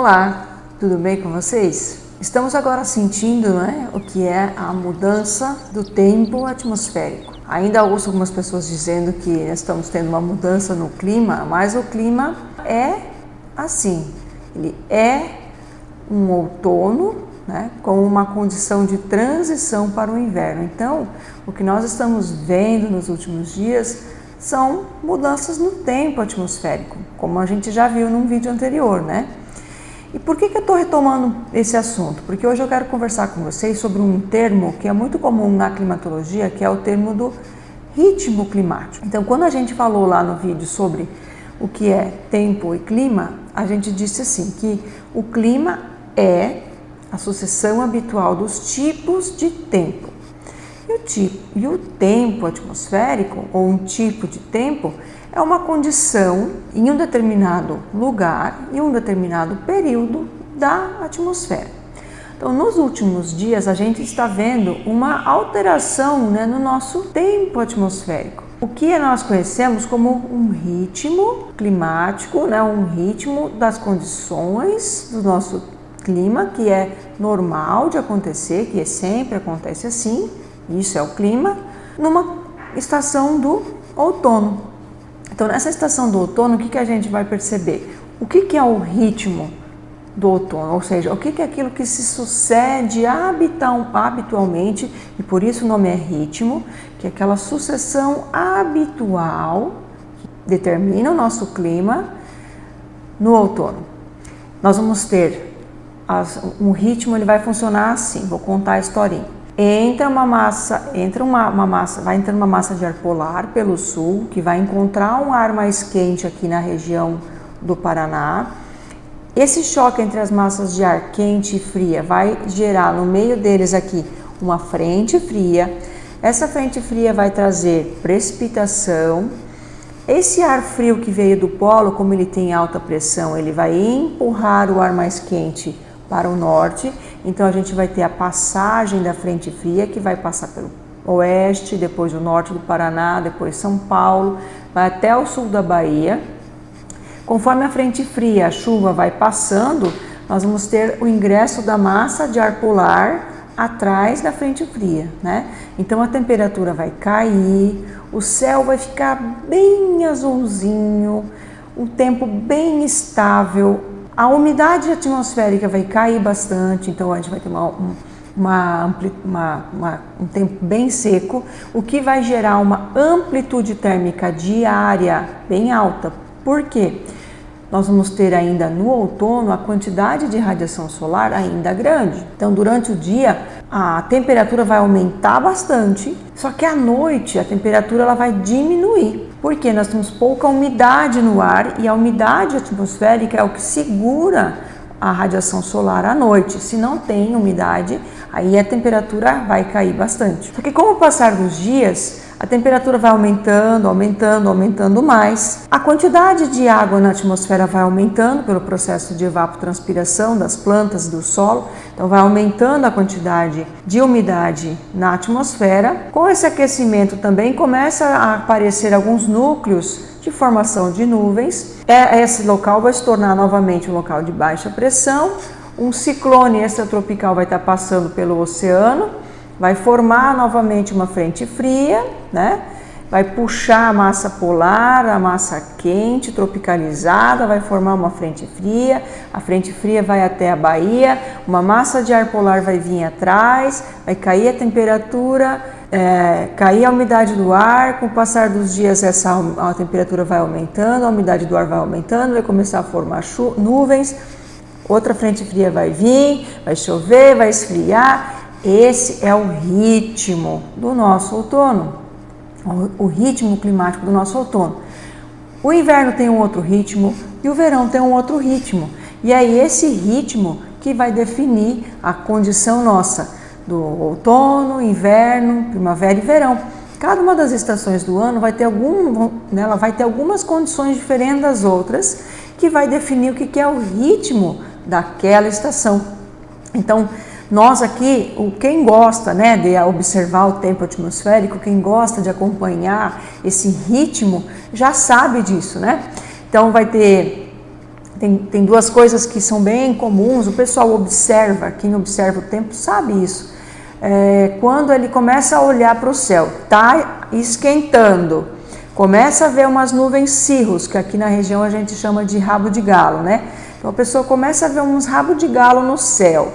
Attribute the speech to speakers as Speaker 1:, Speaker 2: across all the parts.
Speaker 1: Olá, tudo bem com vocês? Estamos agora sentindo, o que é a mudança do tempo atmosférico. Ainda ouço algumas pessoas dizendo que estamos tendo uma mudança no clima, mas o clima é assim, ele é um outono, com uma condição de transição para o inverno. Então, o que nós estamos vendo nos últimos dias são mudanças no tempo atmosférico, como a gente já viu num vídeo anterior, E por que eu estou retomando esse assunto? Porque hoje eu quero conversar com vocês sobre um termo que é muito comum na climatologia, que é o termo do ritmo climático. Então, quando a gente falou lá no vídeo sobre o que é tempo e clima, a gente disse assim, que o clima é a sucessão habitual dos tipos de tempo. E o tempo atmosférico, ou um tipo de tempo, é uma condição em um determinado lugar, em um determinado período da atmosfera. Então, nos últimos dias, a gente está vendo uma alteração no nosso tempo atmosférico. O que nós conhecemos como um ritmo climático, um ritmo das condições do nosso clima, que é normal de acontecer, que sempre acontece assim, isso é o clima, numa estação do outono. Então, nessa estação do outono, o que a gente vai perceber? O que é o ritmo do outono? Ou seja, o que é aquilo que se sucede habitualmente, e por isso o nome é ritmo, que é aquela sucessão habitual que determina o nosso clima no outono. Nós vamos ter um ritmo, ele vai funcionar assim, vou contar a historinha. Vai entrando uma massa de ar polar pelo sul, que vai encontrar um ar mais quente aqui na região do Paraná. Esse choque entre as massas de ar quente e fria vai gerar no meio deles aqui uma frente fria. Essa frente fria vai trazer precipitação. Esse ar frio que veio do polo, como ele tem alta pressão, ele vai empurrar o ar mais quente para o norte, então a gente vai ter a passagem da frente fria que vai passar pelo oeste, depois o norte do Paraná, depois São Paulo, vai até o sul da Bahia. Conforme a frente fria, a chuva vai passando, nós vamos ter o ingresso da massa de ar polar atrás da frente fria, Então a temperatura vai cair, o céu vai ficar bem azulzinho, um tempo bem estável. A umidade atmosférica vai cair bastante, então a gente vai ter um tempo bem seco, o que vai gerar uma amplitude térmica diária bem alta. Por quê? Nós vamos ter ainda no outono a quantidade de radiação solar ainda grande. Então, durante o dia, a temperatura vai aumentar bastante, só que à noite a temperatura ela vai diminuir. Porque nós temos pouca umidade no ar e a umidade atmosférica é o que segura a radiação solar à noite. Se não tem umidade, aí a temperatura vai cair bastante. Porque com o passar dos dias, a temperatura vai aumentando mais. A quantidade de água na atmosfera vai aumentando pelo processo de evapotranspiração das plantas e do solo. Então vai aumentando a quantidade de umidade na atmosfera. Com esse aquecimento também começa a aparecer alguns núcleos de formação de nuvens. Esse local vai se tornar novamente um local de baixa pressão. Um ciclone extratropical vai estar passando pelo oceano, vai formar novamente uma frente fria, Vai puxar a massa polar, a massa quente, tropicalizada, vai formar uma frente fria. A frente fria vai até a Bahia, uma massa de ar polar vai vir atrás, vai cair a temperatura, cair a umidade do ar. Com o passar dos dias, a temperatura vai aumentando, a umidade do ar vai aumentando, vai começar a formar nuvens. Outra frente fria vai vir, vai chover, vai esfriar. Esse é o ritmo do nosso outono, o ritmo climático do nosso outono. O inverno tem um outro ritmo e o verão tem um outro ritmo. E é esse ritmo que vai definir a condição nossa do outono, inverno, primavera e verão. Cada uma das estações do ano vai ter algumas condições diferentes das outras, que vai definir o que é o ritmo daquela estação. Então, nós aqui, quem gosta de observar o tempo atmosférico, quem gosta de acompanhar esse ritmo, já sabe disso, Então vai ter Tem duas coisas que são bem comuns, o pessoal observa, quem observa o tempo sabe isso. Quando ele começa a olhar para o céu, está esquentando, começa a ver umas nuvens cirrus, que aqui na região a gente chama de rabo de galo, né? Então a pessoa começa a ver uns rabos de galo no céu,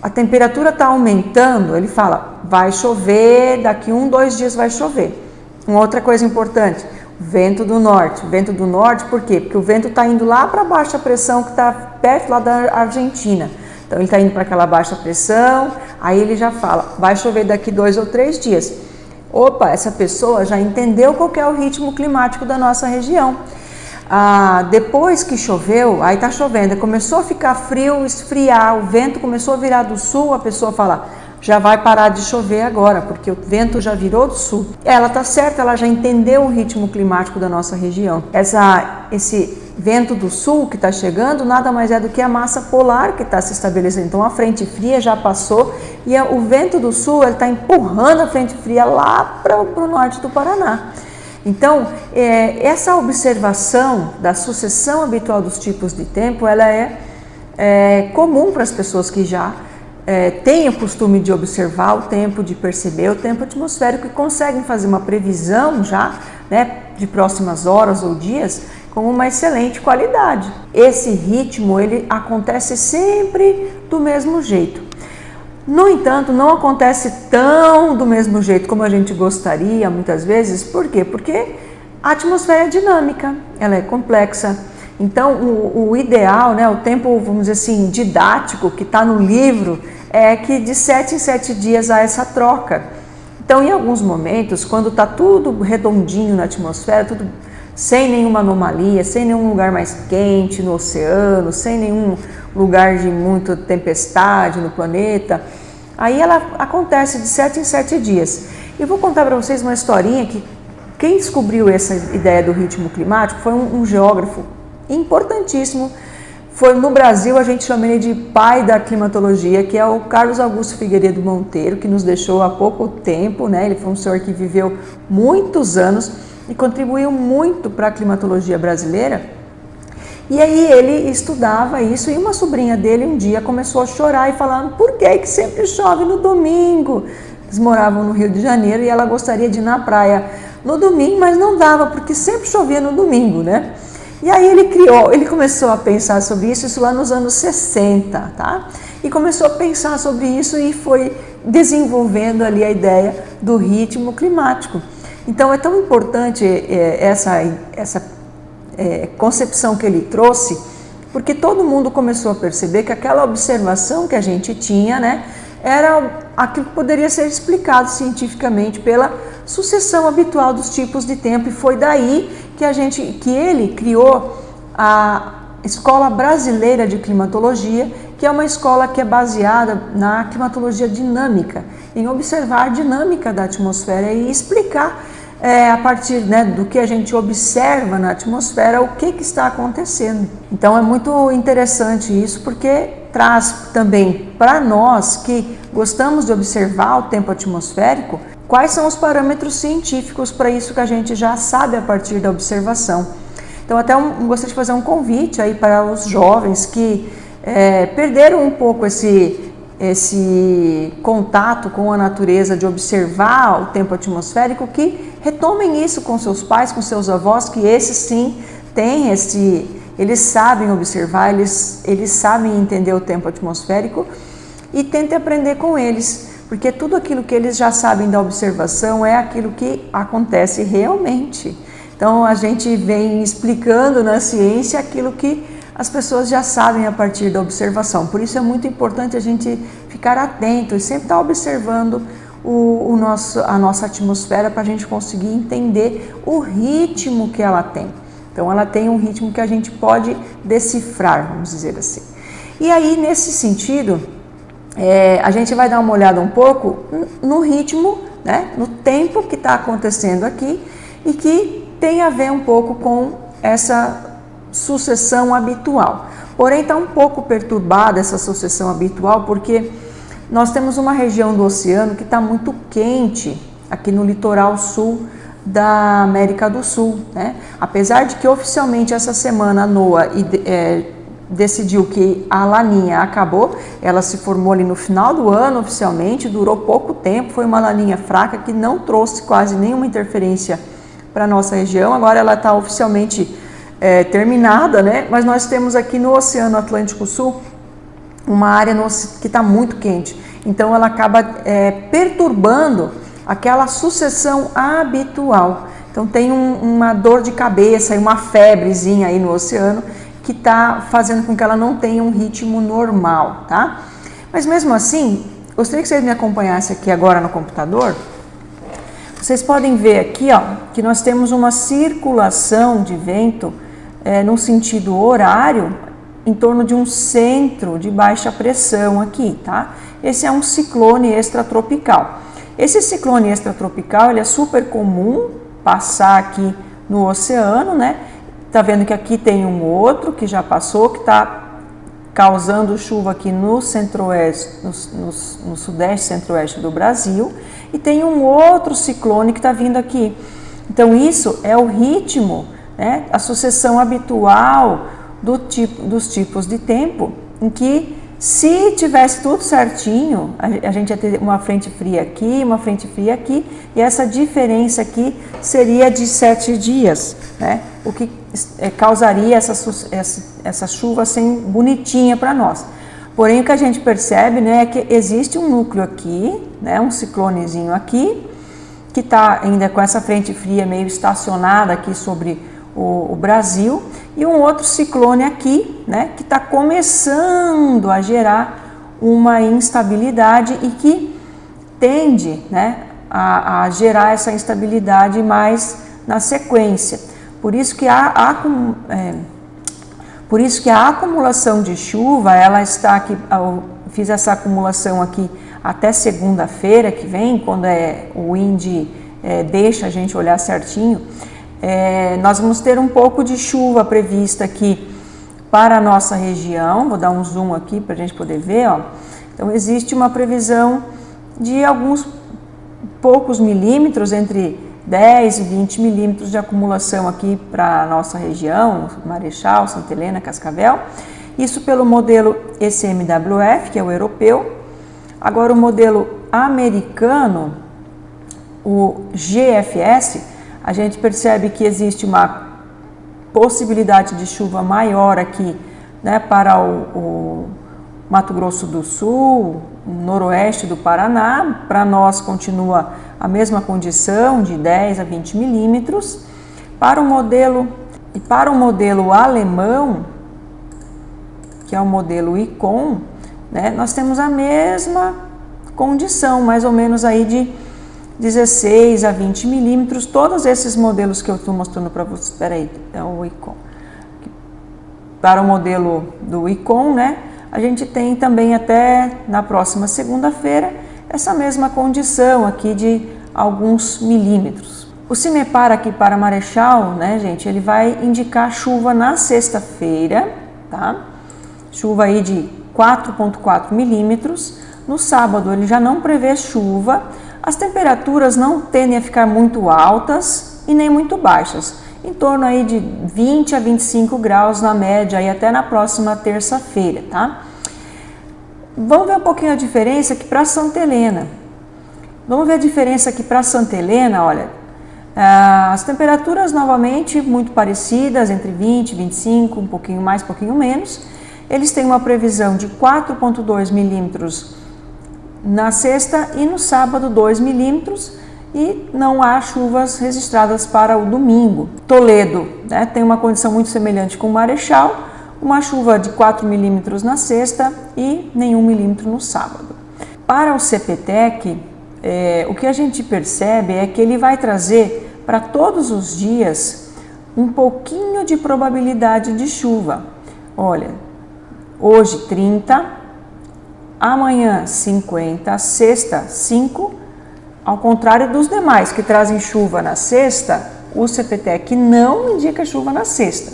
Speaker 1: a temperatura está aumentando, ele fala, vai chover, daqui 1-2 dias vai chover. Uma outra coisa importante, vento do norte. Vento do norte, por quê? Porque o vento está indo lá para a baixa pressão que está perto lá da Argentina. Então ele está indo para aquela baixa pressão, aí ele já fala, vai chover daqui 2 ou 3 dias. Opa, essa pessoa já entendeu qual que é o ritmo climático da nossa região. Depois que choveu, aí está chovendo, começou a ficar frio, esfriar, o vento começou a virar do sul, a pessoa fala, já vai parar de chover agora, porque o vento já virou do sul. Ela está certa, ela já entendeu o ritmo climático da nossa região. Esse vento do sul que está chegando nada mais é do que a massa polar que está se estabelecendo. Então a frente fria já passou e o vento do sul está empurrando a frente fria lá para o norte do Paraná. Então, essa observação da sucessão habitual dos tipos de tempo, ela é comum para as pessoas que já têm o costume de observar o tempo, de perceber o tempo atmosférico e conseguem fazer uma previsão já, né, de próximas horas ou dias com uma excelente qualidade. Esse ritmo, ele acontece sempre do mesmo jeito. No entanto, não acontece tão do mesmo jeito como a gente gostaria muitas vezes. Por quê? Porque a atmosfera é dinâmica, ela é complexa. Então, o ideal, né, o tempo, vamos dizer assim, didático que está no livro é que de 7 em 7 dias há essa troca. Então, em alguns momentos, quando está tudo redondinho na atmosfera, tudo sem nenhuma anomalia, sem nenhum lugar mais quente no oceano, sem nenhum lugar de muita tempestade no planeta, aí ela acontece de 7 em 7 dias. E vou contar para vocês uma historinha que quem descobriu essa ideia do ritmo climático foi um geógrafo importantíssimo. Foi no Brasil, a gente chama ele de pai da climatologia, que é o Carlos Augusto Figueiredo Monteiro, que nos deixou há pouco tempo, né? Ele foi um senhor que viveu muitos anos e contribuiu muito para a climatologia brasileira. E aí ele estudava isso e uma sobrinha dele um dia começou a chorar e falando, por que sempre chove no domingo? Eles moravam no Rio de Janeiro e ela gostaria de ir na praia no domingo, mas não dava porque sempre chovia no domingo, né? E aí ele começou a pensar sobre isso lá nos anos 60, tá? E começou a pensar sobre isso e foi desenvolvendo ali a ideia do ritmo climático. Então é tão importante essa concepção que ele trouxe, porque todo mundo começou a perceber que aquela observação que a gente tinha, né, era aquilo que poderia ser explicado cientificamente pela sucessão habitual dos tipos de tempo, e foi daí que ele criou a Escola Brasileira de Climatologia, que é uma escola que é baseada na climatologia dinâmica, em observar a dinâmica da atmosfera e explicar a partir, né, do que a gente observa na atmosfera o que está acontecendo. Então é muito interessante isso, porque traz também para nós que gostamos de observar o tempo atmosférico quais são os parâmetros científicos para isso que a gente já sabe a partir da observação. Então até gostaria de fazer um convite aí para os jovens que perderam um pouco esse contato com a natureza, de observar o tempo atmosférico, que retomem isso com seus pais, com seus avós, que esses sim têm eles sabem observar, eles sabem entender o tempo atmosférico, e tentem aprender com eles, porque tudo aquilo que eles já sabem da observação é aquilo que acontece realmente. Então a gente vem explicando na ciência aquilo que as pessoas já sabem a partir da observação. Por isso é muito importante a gente ficar atento e sempre estar observando a nossa atmosfera, para a gente conseguir entender o ritmo que ela tem. Então ela tem um ritmo que a gente pode decifrar, vamos dizer assim. E aí, nesse sentido, a gente vai dar uma olhada um pouco no ritmo, né, no tempo que está acontecendo aqui, e que tem a ver um pouco com essa sucessão habitual. Porém, está um pouco perturbada essa sucessão habitual, porque nós temos uma região do oceano que está muito quente aqui no litoral sul da América do Sul, né? Apesar de que oficialmente essa semana a NOAA decidiu que a laninha acabou, ela se formou ali no final do ano oficialmente, durou pouco tempo, foi uma laninha fraca que não trouxe quase nenhuma interferência para a nossa região. Agora ela está oficialmente terminada, né? Mas nós temos aqui no Oceano Atlântico Sul uma área que está muito quente, então ela acaba perturbando aquela sucessão habitual. Então tem uma dor de cabeça e uma febrezinha aí no oceano que está fazendo com que ela não tenha um ritmo normal, tá? Mas mesmo assim, gostaria que vocês me acompanhassem aqui agora no computador. Vocês podem ver aqui, ó, que nós temos uma circulação de vento no sentido horário em torno de um centro de baixa pressão aqui, tá? Esse é um ciclone extratropical. Esse ciclone extratropical, ele é super comum passar aqui no oceano, né? Tá vendo que aqui tem um outro que já passou, que está causando chuva aqui no centro-oeste, no sudeste centro-oeste do Brasil, e tem um outro ciclone que está vindo aqui. Então isso é o ritmo, né, a sucessão habitual dos tipos de tempo, em que se tivesse tudo certinho, a gente ia ter uma frente fria aqui, uma frente fria aqui, e essa diferença aqui seria de 7 dias, né? O que causaria essa chuva assim bonitinha para nós. Porém, o que a gente percebe, né, é que existe um núcleo aqui, né, um ciclonezinho aqui, que está ainda com essa frente fria meio estacionada aqui sobre o Brasil, e um outro ciclone aqui, né, que está começando a gerar uma instabilidade e que tende, né, a gerar essa instabilidade mais na sequência. Por isso que a acumulação de chuva, ela está aqui, eu fiz essa acumulação aqui até segunda-feira que vem, quando o INDE deixa a gente olhar certinho. Nós vamos ter um pouco de chuva prevista aqui para a nossa região. Vou dar um zoom aqui para a gente poder ver, ó. Então existe uma previsão de alguns poucos milímetros, entre 10 e 20 milímetros de acumulação aqui para a nossa região, Marechal, Santa Helena, Cascavel. Isso pelo modelo ECMWF, que é o europeu. Agora o modelo americano, o GFS, a gente percebe que existe uma possibilidade de chuva maior aqui, né, para o Mato Grosso do Sul, noroeste do Paraná. Para nós continua a mesma condição de 10 a 20 milímetros. Para o modelo alemão, que é o modelo ICOM, né, nós temos a mesma condição, mais ou menos aí de 16 a 20 milímetros. Todos esses modelos que eu estou mostrando para vocês, espera aí, é o ICOM. Para o modelo do ICOM, né, a gente tem também até na próxima segunda-feira essa mesma condição aqui de alguns milímetros. O CIMEPAR aqui para Marechal, né, gente, ele vai indicar chuva na sexta-feira, tá? Chuva aí de 4,4 milímetros. No sábado ele já não prevê chuva. As temperaturas não tendem a ficar muito altas e nem muito baixas, em torno aí de 20 a 25 graus na média, aí até na próxima terça-feira, tá? Vamos ver um pouquinho a diferença aqui para Santa Helena. Vamos ver a diferença aqui para Santa Helena, olha. As temperaturas novamente muito parecidas, entre 20 e 25, um pouquinho mais, um pouquinho menos. Eles têm uma previsão de 4,2 milímetros na sexta e no sábado 2 milímetros, e não há chuvas registradas para o domingo. Toledo, né, tem uma condição muito semelhante com o Marechal, uma chuva de 4 milímetros na sexta e nenhum milímetro no sábado. Para o CPTEC, o que a gente percebe é que ele vai trazer para todos os dias um pouquinho de probabilidade de chuva. Olha, hoje 30, amanhã 50, sexta 5, ao contrário dos demais que trazem chuva na sexta, o CPTEC não indica chuva na sexta.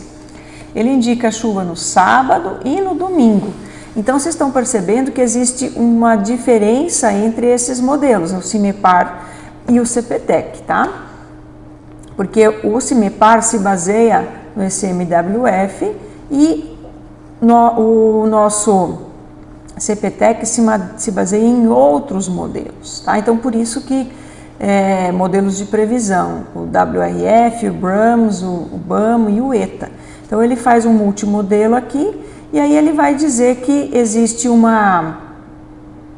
Speaker 1: Ele indica chuva no sábado e no domingo. Então vocês estão percebendo que existe uma diferença entre esses modelos, o CIMEPAR e o CPTEC, tá? Porque o CIMEPAR se baseia no ECMWF e o nosso CPTEC se baseia em outros modelos, tá? Então, por isso que modelos de previsão, o WRF, o BRAMS, o BAMO e o ETA. Então, ele faz um multimodelo aqui e aí ele vai dizer que existe uma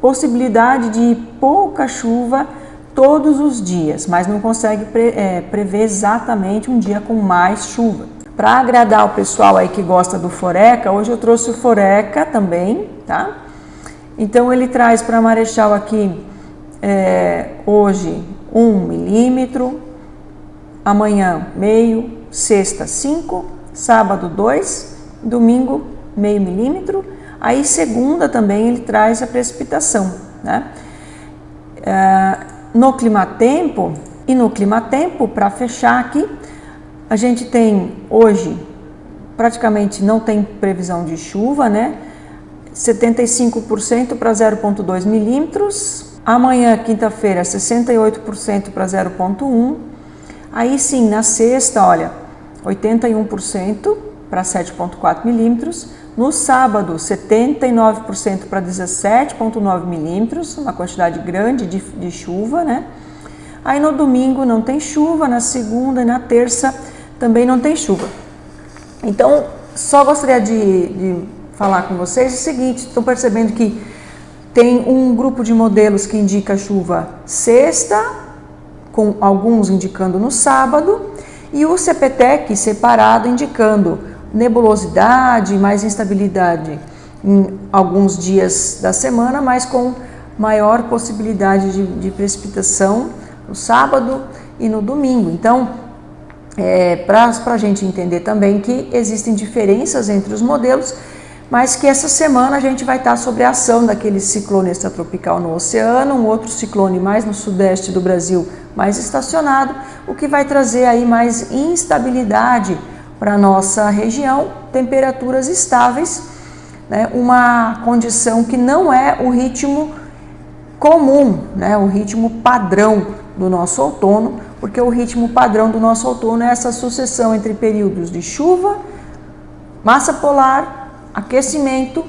Speaker 1: possibilidade de pouca chuva todos os dias, mas não consegue prever exatamente um dia com mais chuva. Para agradar o pessoal aí que gosta do Foreca, hoje eu trouxe o Foreca também, tá? Então ele traz para Marechal aqui hoje 1 milímetro, amanhã meio, sexta 5, sábado 2, domingo meio milímetro, aí segunda também ele traz a precipitação, né? No climatempo, para fechar aqui, a gente tem hoje, praticamente não tem previsão de chuva, né? 75% para 0,2 milímetros. Amanhã, quinta-feira, 68% para 0,1. Aí sim, na sexta, olha, 81% para 7,4 milímetros. No sábado, 79% para 17,9 milímetros, uma quantidade grande de chuva, né? Aí no domingo não tem chuva, na segunda e na terça também não tem chuva. Então, só gostaria de falar com vocês o seguinte: estão percebendo que tem um grupo de modelos que indica chuva sexta, com alguns indicando no sábado, e o CPTEC separado indicando nebulosidade, mais instabilidade em alguns dias da semana, mas com maior possibilidade de precipitação no sábado e no domingo. Então, para a gente entender também que existem diferenças entre os modelos, mas que essa semana a gente vai estar sobre a ação daquele ciclone extratropical no oceano, um outro ciclone mais no sudeste do Brasil, mais estacionado, o que vai trazer aí mais instabilidade para a nossa região, temperaturas estáveis, né? Uma condição que não é o ritmo comum, né? O ritmo padrão do nosso outono, porque o ritmo padrão do nosso outono é essa sucessão entre períodos de chuva, massa polar, aquecimento,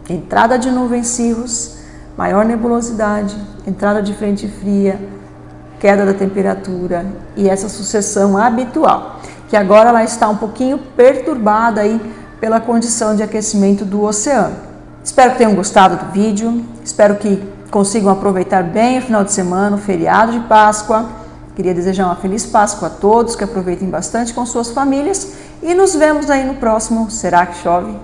Speaker 1: entrada de nuvens cirros, maior nebulosidade, entrada de frente fria, queda da temperatura e essa sucessão habitual, que agora ela está um pouquinho perturbada aí pela condição de aquecimento do oceano. Espero que tenham gostado do vídeo, espero que consigam aproveitar bem o final de semana, o feriado de Páscoa. Queria desejar uma feliz Páscoa a todos, que aproveitem bastante com suas famílias e nos vemos aí no próximo Será que Chove?